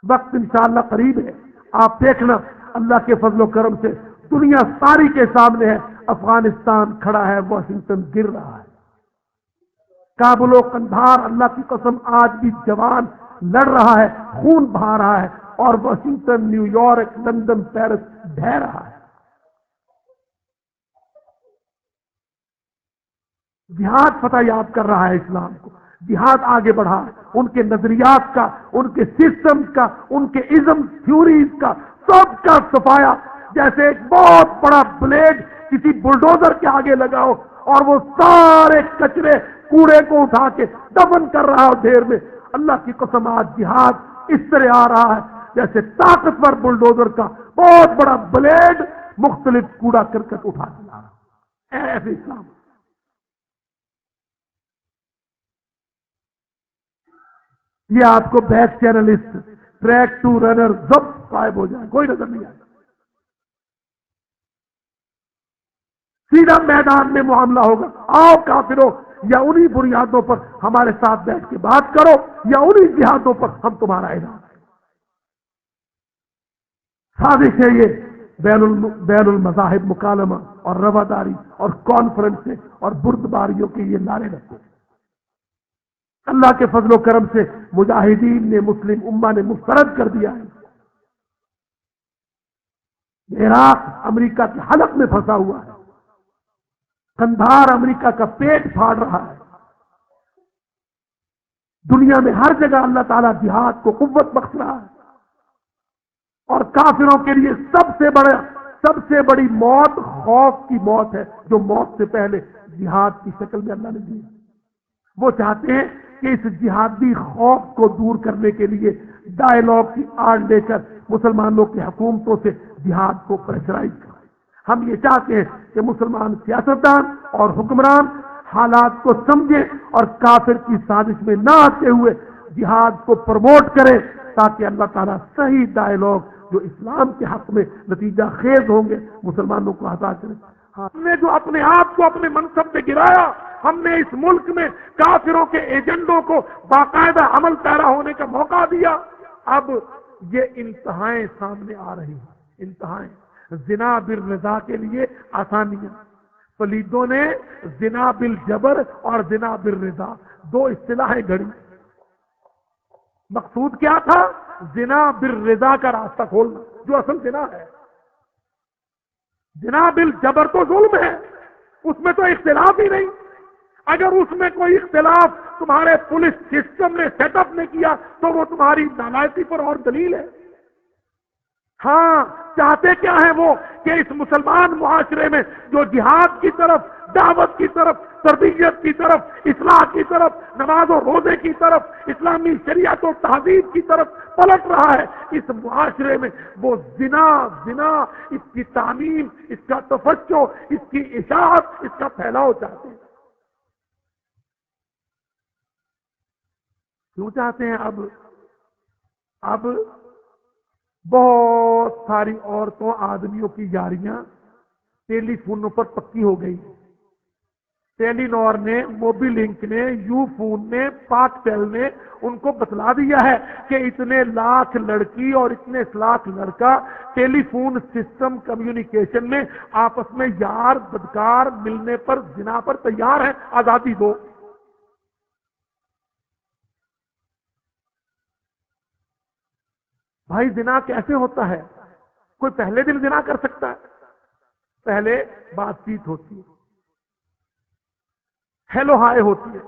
وقت، انشاءاللہ قریب ہے۔ آپ دیکھنا اللہ کے فضل و کرم سے دنیا ساری کے سامنے ہے، افغانستان کھڑا ہے، واشنگٹن گر رہا ہے، کابل و قندھار اللہ کی قسم آج بھی جوان لڑ رہا ہے، خون بہا رہا ہے، اور Washington, New York, London, Paris ڈھہ رہا ہے۔ جہاد فتح یاب کر رہا ہے اسلام کو، جہاد آگے بڑھا ہے، ان کے نظریات کا، ان کے سسٹم کا، ان کے ازم تھیوریز کا، سب کا صفایا، جیسے ایک بہت بڑا بلیڈ کسی بلڈوزر کے آگے لگاؤ اور وہ سارے کچرے کوڑے کو اٹھا کے دفن کر رہا ہو ڈھیر میں۔ اللہ کی قسم آج جہاد اس طرح آ رہا ہے جیسے طاقتور بلڈوزر کا بہت بڑا بلیڈ مختلف کوڑا کرکٹ اٹھا کے لا رہا ہے، ایسے اسلام۔ یہ آپ کو بیک چینلسٹ، ٹریک ٹو رنر سب غائب ہو جائے، کوئی نظر نہیں آئے، سیدھا میدان میں معاملہ ہوگا۔ آؤ کافروں، یا انہی بنیادوں پر ہمارے ساتھ بیٹھ کے بات کرو، یا انہی جہادوں پر ہم تمہارا اعلان کریں۔ سازش ہے یہ بین المذاہب مکالمہ اور رواداری اور کانفرنسیں اور بردباریوں کے یہ نعرے رکھتے ہیں۔ اللہ کے فضل و کرم سے مجاہدین نے، مسلم امہ نے مسترد کر دیا ہے۔ عراق امریکہ کے حلق میں پھنسا ہوا ہے، قندھار امریکہ کا پیٹ پھاڑ رہا ہے۔ دنیا میں ہر جگہ اللہ تعالیٰ جہاد کو قوت بخش رہا ہے، اور کافروں کے لیے سب سے بڑی موت خوف کی موت ہے، جو موت سے پہلے جہاد کی شکل میں اللہ نے دی ہے۔ وہ چاہتے ہیں کہ اس جہادی خوف کو دور کرنے کے لیے ڈائلاگ کی آڑ لے کر مسلمانوں کی حکومتوں سے جہاد کو پریشرائز کریں۔ ہم یہ چاہتے ہیں کہ مسلمان سیاستدان اور حکمران حالات کو سمجھیں اور کافر کی سازش میں نہ آتے ہوئے جہاد کو پروموٹ کریں، تاکہ اللہ تعالیٰ صحیح ڈائلاگ جو اسلام کے حق میں نتیجہ خیز ہوں گے مسلمانوں کو عطا کریں۔ ہم نے جو اپنے آپ کو اپنے منصب پہ گرایا، ہم نے اس ملک میں کافروں کے ایجنڈوں کو باقاعدہ عمل پیرا ہونے کا موقع دیا۔ اب یہ انتہائیں سامنے آ رہی ہیں، انتہائیں۔ زنا بالرضا کے لیے آسانیاں، پلیدوں نے زنا بالجبر اور زنا بالرضا دو اصطلاحیں گھڑی۔ مقصود کیا تھا؟ زنا بالرضا کا راستہ کھولنا، جو اصل زنا ہے۔ زنا بالجبر تو ظلم ہے، اس میں تو اختلاف ہی نہیں۔ اگر اس میں کوئی اختلاف تمہارے پولیس سسٹم نے سیٹ اپ نے کیا تو وہ تمہاری نالائقی پر اور دلیل ہے۔ ہاں، چاہتے کیا ہے وہ کہ اس مسلمان معاشرے میں جو جہاد کی طرف، دعوت کی طرف، تربیت کی طرف، اصلاح کی طرف، نماز و روزے کی طرف، اسلامی شریعت و تہذیب کی طرف پلٹ رہا ہے، اس معاشرے میں وہ زنا اس کی تعمیم، اس کا تفشع، اس کی اشاعت، اس کا پھیلاؤ چاہتے ہیں۔ کیوں چاہتے ہیں؟ اب بہت ساری عورتوں آدمیوں کی یاریاں ٹیلی فونوں پر پکی ہو گئی. ٹیلی نور نے، موبی لنک نے، یو فون نے، پاک ٹیل نے ان کو بتلا دیا ہے کہ اتنے لاکھ لڑکی اور اتنے لاکھ لڑکا ٹیلی فون سسٹم کمیونیکیشن میں آپس میں یار بدکار ملنے پر زنا پر تیار ہیں. آزادی دو. بھائی زنا کیسے ہوتا ہے؟ کوئی پہلے دن زنا کر سکتا ہے؟ پہلے بات چیت ہوتی ہے، ہیلو ہائے ہوتی ہے.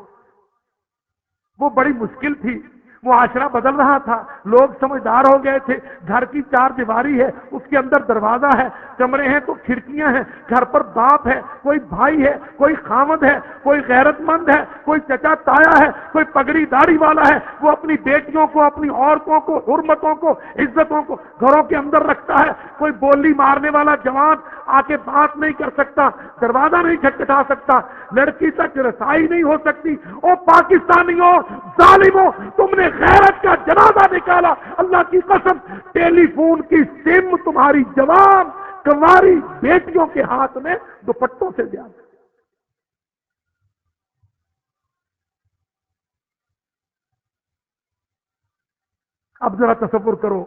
وہ بڑی مشکل تھی. معاشرہ بدل رہا تھا، لوگ سمجھدار ہو گئے تھے. گھر کی چار دیواری ہے، اس کے اندر دروازہ ہے، کمرے ہیں تو کھڑکیاں ہیں. گھر پر باپ ہے، کوئی بھائی ہے، کوئی خامد ہے، کوئی غیرت مند ہے، کوئی چچا تایا ہے، کوئی پگڑی داڑھی والا ہے. وہ اپنی بیٹیوں کو، اپنی عورتوں کو، حرمتوں کو، عزتوں کو گھروں کے اندر رکھتا ہے. کوئی بولی مارنے والا جوان آ کے بات نہیں کر سکتا، دروازہ نہیں کھٹکھٹا سکتا، لڑکی تک رسائی نہیں ہو سکتی. او پاکستانیوں، ظالموں، تم نے غیرت کا جنازہ نکالا. اللہ کی قسم، ٹیلی فون کی سم تمہاری جوان کنواری بیٹیوں کے ہاتھ میں دوپٹوں سے زیادہ. اب ذرا تصور کرو،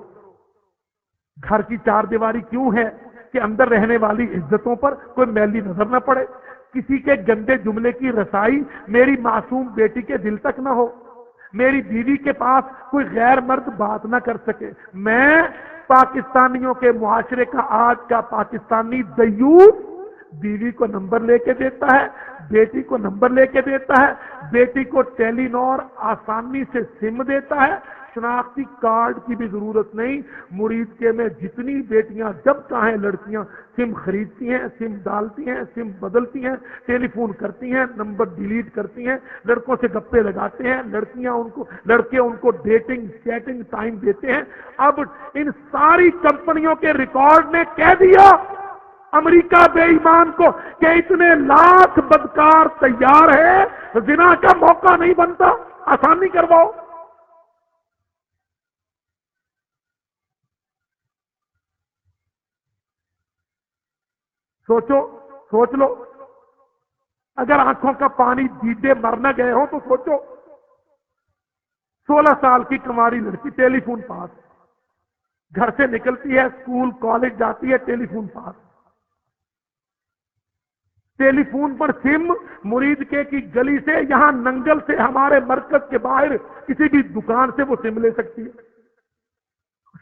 گھر کی چار دیواری کیوں ہے کہ اندر رہنے والی عزتوں پر کوئی میلی نظر نہ پڑے، کسی کے گندے جملے کی رسائی میری معصوم بیٹی کے دل تک نہ ہو، میری بیوی کے پاس کوئی غیر مرد بات نہ کر سکے. میں پاکستانیوں کے معاشرے کا آج کا پاکستانی دیوس بیوی کو نمبر لے کے دیتا ہے، بیٹی کو نمبر لے کے دیتا ہے، بیٹی کو ٹیلی نور آسانی سے سم دیتا ہے. شناختی کارڈ کی بھی ضرورت نہیں. مرید کے میں جتنی بیٹیاں جب چاہیں لڑکیاں سم خریدتی ہیں، سم ڈالتی ہیں، سم بدلتی ہیں، ٹیلی فون کرتی ہیں، نمبر ڈیلیٹ کرتی ہیں، لڑکوں سے گپے لگاتے ہیں، لڑکے ان کو ڈیٹنگ چیٹنگ ٹائم دیتے ہیں. اب ان ساری کمپنیوں کے ریکارڈ نے کہہ دیا امریکہ بے ایمان کو کہ اتنے لاکھ بدکار تیار ہے، زنا کا موقع نہیں بنتا، آسانی کرواؤ. سوچ لو، اگر آنکھوں کا پانی دیدے مر نہ گئے ہو تو سوچو. 16 سال کی کماری لڑکی، ٹیلی فون پاس، گھر سے نکلتی ہے، اسکول کالج جاتی ہے، ٹیلی فون پاس. ٹیلی فون پر سم مرید کے کی گلی سے، یہاں ننگل سے ہمارے مرکز کے باہر کسی بھی دکان سے وہ سم لے سکتی ہے.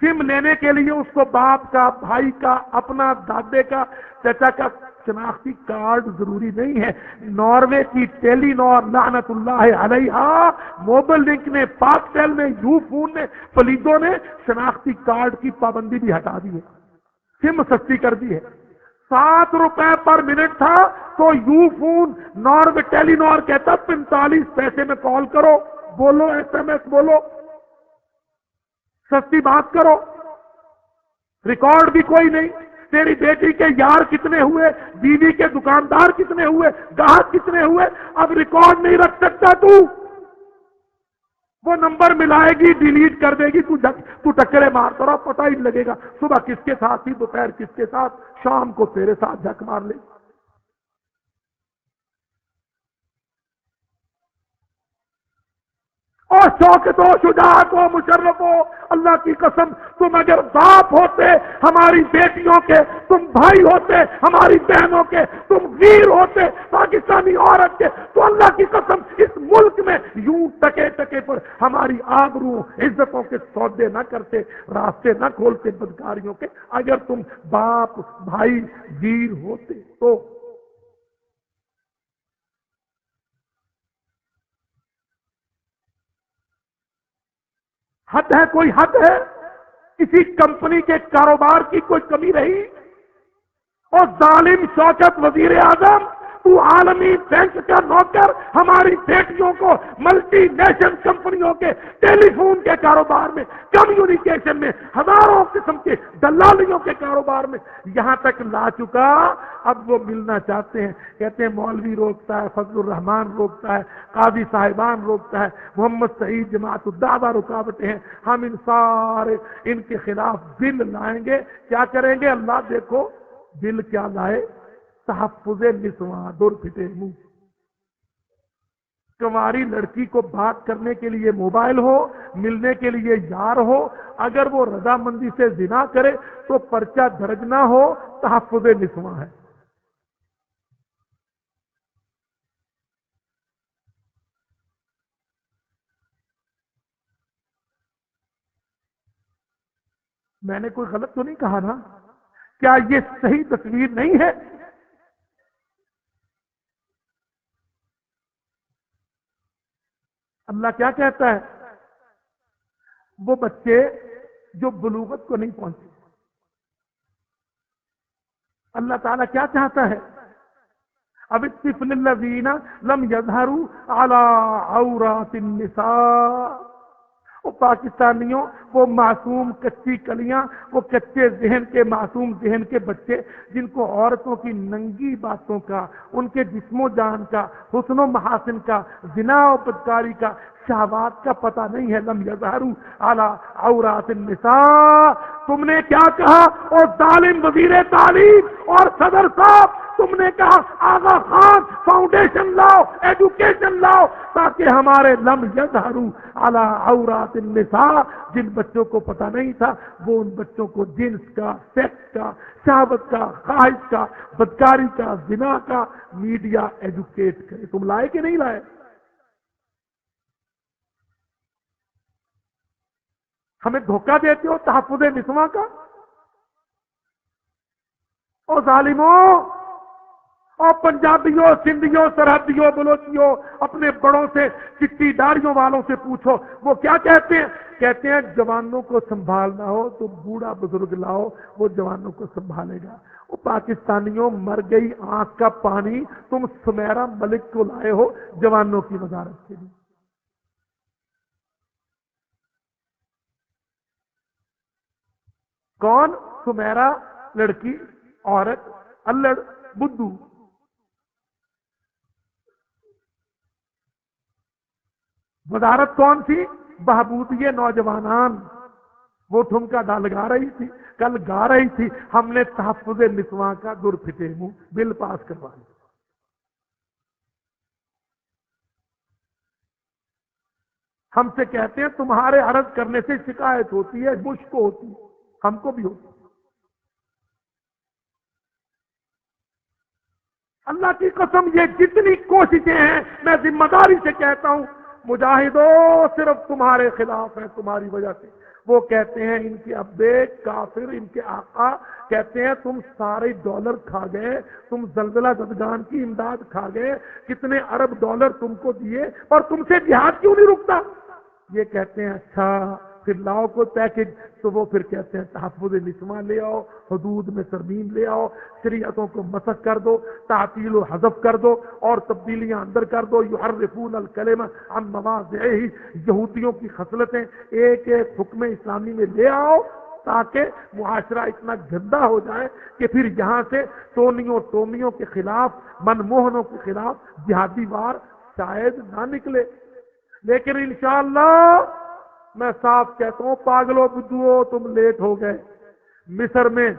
سم لینے کے لیے اس کو باپ کا، بھائی کا، اپنا دادے کا، چچا کا شناختی کارڈ ضروری نہیں ہے. ناروے کی ٹیلی نور لعنت اللہ علیہا، موبل لنک نے، پاک ٹیل نے، یو فون نے، پلیدوں نے شناختی کارڈ کی پابندی بھی ہٹا دی ہے، سم سستی کر دی ہے. 7 روپے پر منٹ تھا تو یو فون ناروے ٹیلی نور کہتا 45 پیسے میں کال کرو، بولو، ایس ایم ایس بولو، سستی بات کرو. ریکارڈ بھی کوئی نہیں. تیری بیٹی کے یار کتنے ہوئے، بیوی کے دکاندار کتنے ہوئے، گاہک کتنے ہوئے، اب ریکارڈ نہیں رکھ سکتا تو. وہ نمبر ملائے گی، ڈیلیٹ کر دے گی، تو ٹکرے مارتا رہا، پتہ ہی لگے گا صبح کس کے ساتھ تھی، دوپہر کس کے ساتھ، شام کو تیرے ساتھ جھک مار لے. اور شوکت ہو، شجاعت ہو، مشرف ہو، اللہ کی قسم تم اگر باپ ہوتے ہماری بیٹیوں کے، تم بھائی ہوتے ہماری بہنوں کے، تم ویر ہوتے پاکستانی عورت کے، تو اللہ کی قسم اس ملک میں یوں ٹکے ٹکے پر ہماری آبرو عزتوں کے سودے نہ کرتے، راستے نہ کھولتے بدکاریوں کے. اگر تم باپ، بھائی، ویر ہوتے تو. حد ہے، کوئی حد ہے؟ کسی کمپنی کے کاروبار کی کوئی کمی رہی؟ اور ظالم شوکت وزیر اعظم، تو عالمی بینک کا نوکر ہماری بیٹیوں کو ملٹی نیشنل کمپنیوں کے ٹیلی فون کے کاروبار میں، کمیونیکیشن میں، ہزاروں قسم کے دلالیوں کے کاروبار میں یہاں تک لا چکا۔ اب وہ ملنا چاہتے ہیں، کہتے ہیں مولوی روکتا ہے، فضل الرحمان روکتا ہے، قاضی صاحبان روکتا ہے، محمد سعید جماعت الدعوہ رکاوٹیں ہیں، ہم ان کے خلاف بل لائیں گے۔ کیا کریں گے؟ اللہ دیکھو بل کیا لائے، تحفظ نسواں، دور پھٹے منہ۔ کنواری لڑکی کو بات کرنے کے لیے موبائل ہو، ملنے کے لیے یار ہو، اگر وہ رضامندی سے زنا کرے تو پرچہ درج نہ ہو، تحفظ نسواں ہے۔ میں نے کوئی غلط تو نہیں کہا نا؟ کیا یہ صحیح تصویر نہیں ہے؟ اللہ کیا کہتا ہے؟ وہ بچے جو بلوغت کو نہیں پہنچے، اللہ تعالیٰ کیا چاہتا ہے؟ اب الطفل الذین لم یظہروا علی عورات النساء۔ وہ پاکستانیوں، وہ معصوم کچی کلیاں، وہ کچے ذہن کے معصوم ذہن کے بچے جن کو عورتوں کی ننگی باتوں کا، ان کے جسم و جان کا، حسن و محاسن کا، زنا و بدکاری کا، شہوات کا پتہ نہیں ہے۔ لم یظہروا علی عورات النساء۔ تم نے کیا کہا؟ اور ظالم وزیر تعلیم اور صدر صاحب، تم نے کہا آغا خان فاؤنڈیشن لاؤ، ایجوکیشن لاؤ، تاکہ ہمارے لم یظہروا علی عورات النساء، جن بچوں کو پتہ نہیں تھا وہ ان بچوں کو جنس کا، سیکس کا، شہوت کا، خواہش کا، بدکاری کا، زنا کا میڈیا ایجوکیٹ کرے۔ تم لائے کہ نہیں لائے؟ ہمیں دھوکہ دیتے ہو تحفظ نسواں کا۔ او ظالموں، اور پنجابیوں، سندھیوں، سرحدیوں، بلوچیوں، اپنے بڑوں سے، چٹی داڑیوں والوں سے پوچھو، وہ کیا کہتے ہیں؟ کہتے ہیں جوانوں کو سنبھالنا ہو تو بوڑھا بزرگ لاؤ، وہ جوانوں کو سنبھالے گا۔ وہ پاکستانیوں، مر گئی آنکھ کا پانی، تم سمیرہ ملک کو لائے ہو جوانوں کی وزارت کے لیے۔ کون؟ سمیرہ لڑکی، عورت، الڑ، بدھو۔ وزارت کون تھی؟ بہبودی نوجوانان۔ وہ ٹھمکا ڈال گا رہی تھی، کل گا رہی تھی، ہم نے تحفظ نسواں کا در پھٹے منہ بل پاس کروا دیا۔ ہم سے کہتے ہیں تمہارے عرض کرنے سے شکایت ہوتی ہے، بش کو ہوتی ہے، ہم کو بھی ہوتی ہے۔ اللہ کی قسم یہ جتنی کوششیں ہیں، میں ذمہ داری سے کہتا ہوں، مجاہدوں صرف تمہارے خلاف ہیں، تمہاری وجہ سے۔ وہ کہتے ہیں ان کے ابے کافر، ان کے آقا کہتے ہیں تم سارے ڈالر کھا گئے، تم زلزلہ زدگان کی امداد کھا گئے، کتنے ارب ڈالر تم کو دیے، اور تم سے جہاد کیوں نہیں رکتا؟ یہ کہتے ہیں اچھا پھر لاؤ کوئی پیکج، تو وہ پھر کہتے ہیں تحفظ نسواں لے آؤ، حدود میں ترمیم لے آؤ، شریعتوں کو مسخ کر دو، تعطیل و حذف کر دو، اور تبدیلیاں اندر کر دو۔ یحرفون الکلم عن مواضعہ، یہودیوں کی خصلتیں ایک ایک حکم اسلامی میں لے آؤ، تاکہ معاشرہ اتنا گندا ہو جائے کہ پھر یہاں سے ٹونیوں ٹومیوں کے خلاف، منموہنوں کے خلاف جہادی وار شاید نہ نکلے۔ لیکن انشاءاللہ میں صاف کہتا ہوں، پاگلوں بدھوؤ تم لیٹ ہو گئے۔ مصر میں،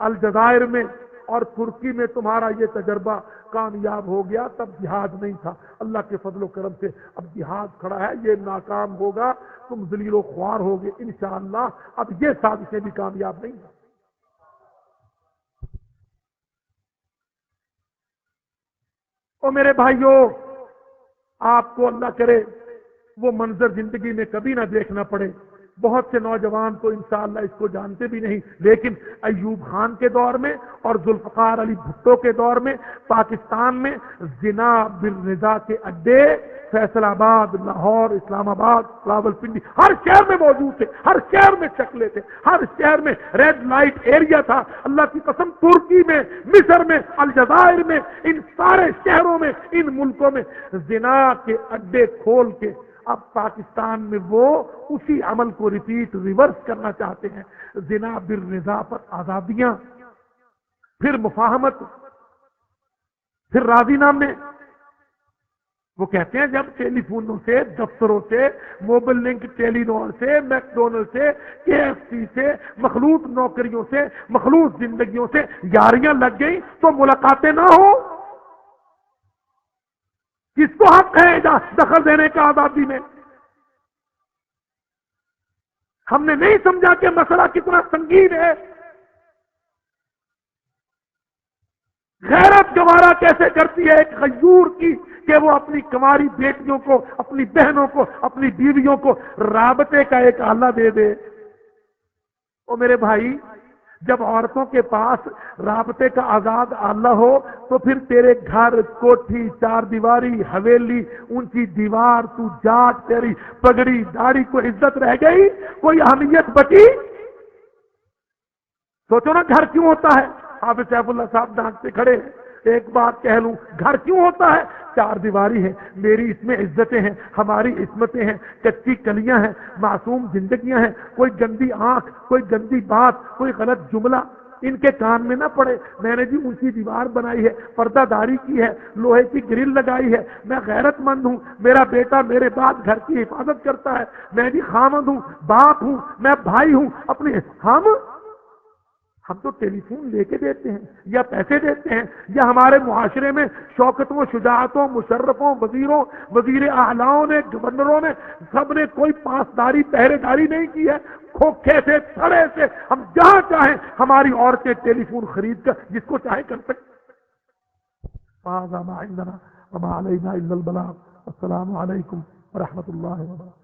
الجزائر میں اور ترکی میں تمہارا یہ تجربہ کامیاب ہو گیا، تب جہاد نہیں تھا۔ اللہ کے فضل و کرم سے اب جہاد کھڑا ہے، یہ ناکام ہوگا، تم ذلیل و خوار ہوگے انشاءاللہ۔ اب یہ سازشیں بھی کامیاب نہیں ہیں۔ او میرے بھائیوں، آپ کو اللہ کرے وہ منظر زندگی میں کبھی نہ دیکھنا پڑے بہت سے نوجوان تو انشاءاللہ اس کو جانتے بھی نہیں، لیکن ایوب خان کے دور میں اور ذوالفقار علی بھٹو کے دور میں پاکستان میں زنا بالرضا کے اڈے فیصل آباد، لاہور، اسلام آباد، راولپنڈی، ہر شہر میں موجود تھے، ہر شہر میں چکلے تھے، ہر شہر میں ریڈ لائٹ ایریا تھا۔ اللہ کی قسم، ترکی میں، مصر میں، الجزائر میں، ان سارے شہروں میں، ان ملکوں میں زنا کے اڈے کھول کے اب پاکستان میں وہ اسی عمل کو ریورس کرنا چاہتے ہیں۔ زنا بالرضا پر آزادیاں، پھر مفاہمت، پھر راضی نامے۔ وہ کہتے ہیں جب ٹیلی فونوں سے، دفتروں سے، موبل لنک ٹیلی نور سے، میک ڈونلڈ سے، KFC سے، مخلوط نوکریوں سے، مخلوط زندگیوں سے یاریاں لگ گئی تو ملاقاتیں نہ ہو۔ کس کو حق ہے دخل دینے کا آزادی میں؟ ہم نے نہیں سمجھا کہ مسئلہ کتنا سنگین ہے۔ غیرت گوارا کیسے کرتی ہے ایک غیور کی کہ وہ اپنی کنواری بیٹیوں کو، اپنی بہنوں کو، اپنی بیویوں کو رابطے کا ایک آلہ دے دے۔ او میرے بھائی، جب عورتوں کے پاس رابطے کا آزاد آلہ ہو تو پھر تیرے گھر، کوٹھی، چار دیواری، حویلی، اونچی دیوار، تو جاٹ، تیری پگڑی داڑھی کو عزت رہ گئی؟ کوئی اہمیت بچی؟ سوچو نا گھر کیوں ہوتا ہے؟ حافظ سیف اللہ صاحب ڈانٹتے کھڑے ہیں، ایک بات کہہ لوں، گھر کیوں ہوتا ہے؟ چار دیواری ہے، میری اس میں عزتیں ہیں، ہماری عصمتیں ہیں، کچی کلیاں ہیں، معصوم زندگیاں ہیں، کوئی گندی آنکھ، کوئی گندی بات، کوئی غلط جملہ ان کے کان میں نہ پڑے۔ میں نے جی اونچی دیوار بنائی ہے، پردہ داری کی ہے، لوہے کی گرل لگائی ہے، میں غیرت مند ہوں، میرا بیٹا میرے بعد گھر کی حفاظت کرتا ہے، میں بھی خامند ہوں، باپ ہوں، میں بھائی ہوں اپنے۔ ہم تو ٹیلی فون لے کے دیتے ہیں یا پیسے دیتے ہیں، یا ہمارے معاشرے میں شوکتوں، شجاعتوں، مشرفوں، وزیروں، وزیر اعلیٰوں نے، گورنروں نے، سب نے کوئی پاسداری، پہرے داری نہیں کی ہے۔ کھوکھے سے، تھڑے سے ہم جہاں چاہیں ہماری عورتیں ٹیلی فون خرید کر جس کو چاہے کر سکتے۔ هذا ما عندنا وما علينا الا البلاغ۔ السلام علیکم ورحمۃ اللہ وبرکاتہ۔